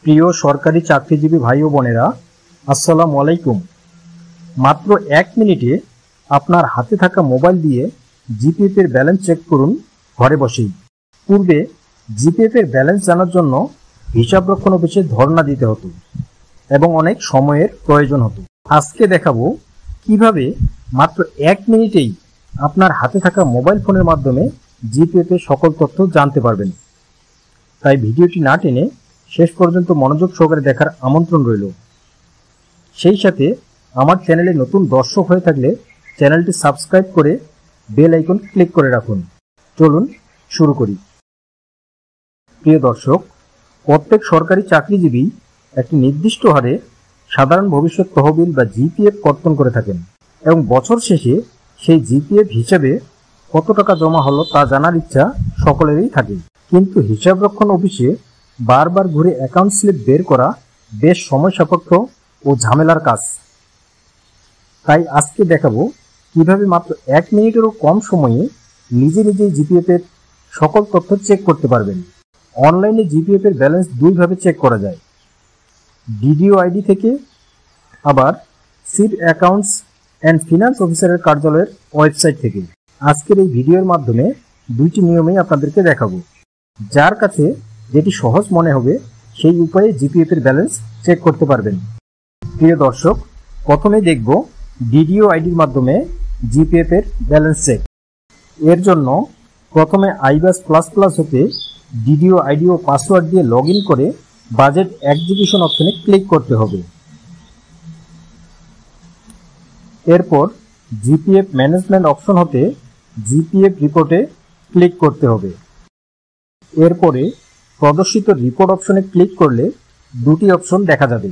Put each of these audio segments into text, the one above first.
প্রিয় সরকারি চাকরিজীবী ভাই ও বোনেরা, আসসালামু আলাইকুম। মাত্র 1 মিনিটে আপনার হাতে থাকা মোবাইল দিয়ে জিপিএফ এর ব্যালেন্স চেক করুন ঘরে বসেই। পূর্বে জিপিএফ এর ব্যালেন্স জানার জন্য হিসাবরক্ষণ অফিসে ধর্ণা দিতে হতো এবং অনেক সময়ের প্রয়োজন হতো। আজকে দেখাবো কিভাবে মাত্র 1 মিনিটেই আপনার হাতে থাকা মোবাইল ফোনের মাধ্যমে জিপিএফ এর সকল তথ্য জানতে পারবেন। তাই ভিডিওটি না টেনে শেষ পর্যন্ত মনোযোগ সহকারে দেখার আমন্ত্রণ রইল। সেই সাথে আমার চ্যানেলে নতুন দর্শক হয়ে থাকলে চ্যানেলটি সাবস্ক্রাইব করে বেল আইকন ক্লিক করে রাখুন। চলুন শুরু করি। প্রিয় দর্শক, প্রত্যেক সরকারি চাকরিজীবী একটি নির্দিষ্ট হারে সাধারণ ভবিষ্যৎ তহবিল বা জিপিএফ কর্তন করে থাকেন এবং বছর শেষে সেই জিপিএফ হিসেবে কত টাকা জমা হলো তা জানার ইচ্ছা সকলেরই থাকে। কিন্তু হিসাবরক্ষণ অফিসে বারবার ঘুরে অ্যাকাউন্ট স্লিপ বের করা বেশ সময় সাপেক্ষ ও ঝামেলার কাজ। তাই আজকে দেখাবো কিভাবে মাত্র 1 মিনিটেরও কম সময়ে নিজেই জিপিএফ এর সকল তথ্য চেক করতে পারবেন। অনলাইনে জিপিএফ এর ব্যালেন্স দুইভাবে চেক করা যায়, ডিডিও আইডি থেকে, আবার চিফ অ্যাকাউন্টস অ্যান্ড ফিনান্স অফিসারের কার্যালয়ের ওয়েবসাইট থেকে। আজকের এই ভিডিওর মাধ্যমে দুইটি নিয়মেই আপনাদেরকে দেখাবো। যার কাছে যেটি সহজ মনে হবে সেই উপায়ে জিপিএফ এর ব্যালেন্স চেক করতে পারবেন। প্রিয় দর্শক, প্রথমে দেখব ডিডিও আইডির মাধ্যমে জিপিএফ এর ব্যালেন্স চেক। এর জন্য প্রথমে আইবাস প্লাস প্লাস হতে ডিডিও আইডি ও পাসওয়ার্ড দিয়ে লগ ইন করে বাজেট এক্সিকিউশন অপশনে ক্লিক করতে হবে। এরপর জিপিএফ ম্যানেজমেন্ট অপশন হতে জিপিএফ রিপোর্টে ক্লিক করতে হবে। এরপরে প্রদর্শিত রিপোর্ট অপশনে ক্লিক করলে দুটি অপশন দেখা যাবে,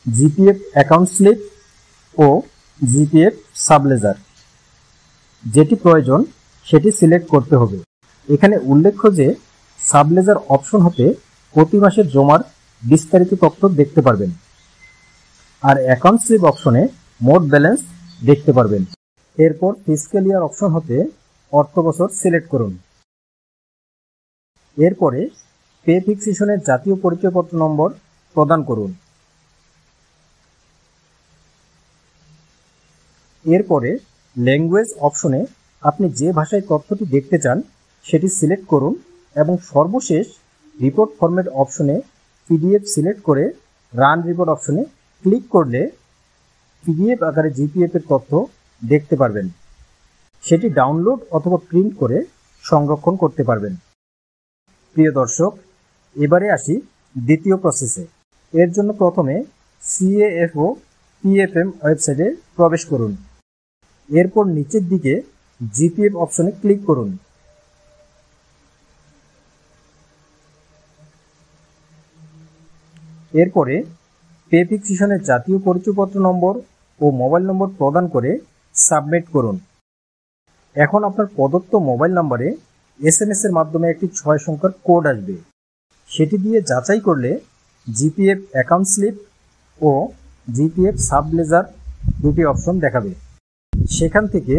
জিপিএফ অ্যাকাউন্ট স্লিপ ও জিপিএফ সাবলেজার। যেটি প্রয়োজন সেটি সিলেক্ট করতে হবে। এখানে উল্লেখ্য যে সাবলেজার অপশন হতে প্রতি মাসের জমার বিস্তারিত তথ্য দেখতে পারবেন, আর অ্যাকাউন্ট স্লিপ অপশনে মোট ব্যালেন্স দেখতে পারবেন। এরপর ফিস্ক্যাল ইয়ার অপশন হতে অর্থ বছর সিলেক্ট করুন। এরপরে পে ফিক্সেশনের জাতীয় পরিচয়পত্র নম্বর প্রদান করুন। এরপরে ল্যাঙ্গুয়েজ অপশনে আপনি যে ভাষায় তথ্যটি দেখতে চান সেটি সিলেক্ট করুন এবং সর্বশেষ রিপোর্ট ফরম্যাট অপশনে পিডিএফ সিলেক্ট করে রান রিপোর্ট অপশনে ক্লিক করলে পিডিএফ আকারে জিপিএফ এর তথ্য দেখতে পারবেন। সেটি ডাউনলোড অথবা প্রিন্ট করে সংরক্ষণ করতে পারবেন। প্রিয় দর্শক, এবারে আসি দ্বিতীয় প্রসেসে। এর জন্য প্রথমে সিএএফও পিএফএম ওয়েবসাইটে প্রবেশ করুন। এরপর নিচের দিকে জিপিএফ অপশনে ক্লিক করুন। এরপরে পে ফিক্সেশনের জাতীয় পরিচয়পত্র নম্বর ও মোবাইল নম্বর প্রদান করে সাবমিট করুন। এখন আপনার প্রদত্ত মোবাইল নম্বরে SMS এর মাধ্যমে একটি 6 সংখ্যার কোড আসবে। সেটি দিয়ে যাচাই করলে জিপিএফ অ্যাকাউন্ট স্লিপ ও জিপিএফ সাবলেজার দুটি অপশন দেখাবে। সেখান থেকে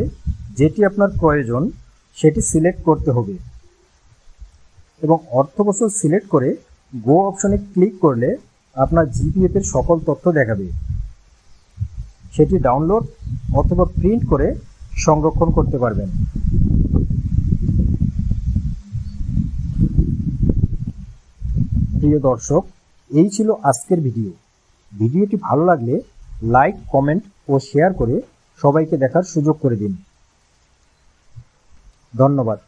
যেটি আপনার প্রয়োজন সেটি সিলেক্ট করতে হবে এবং অর্থ বছর সিলেক্ট করে গো অপশনে ক্লিক করলে আপনার জিপিএফ এর সকল তথ্য দেখাবে। সেটি ডাউনলোড অথবা প্রিন্ট করে সংরক্ষণ করতে পারবেন। প্রিয় দর্শক, এই ছিল আজকের ভিডিও। ভিডিওটি ভালো লাগলে লাইক, কমেন্ট ও শেয়ার করে সবাইকে দেখার সুযোগ করে দিন। ধন্যবাদ।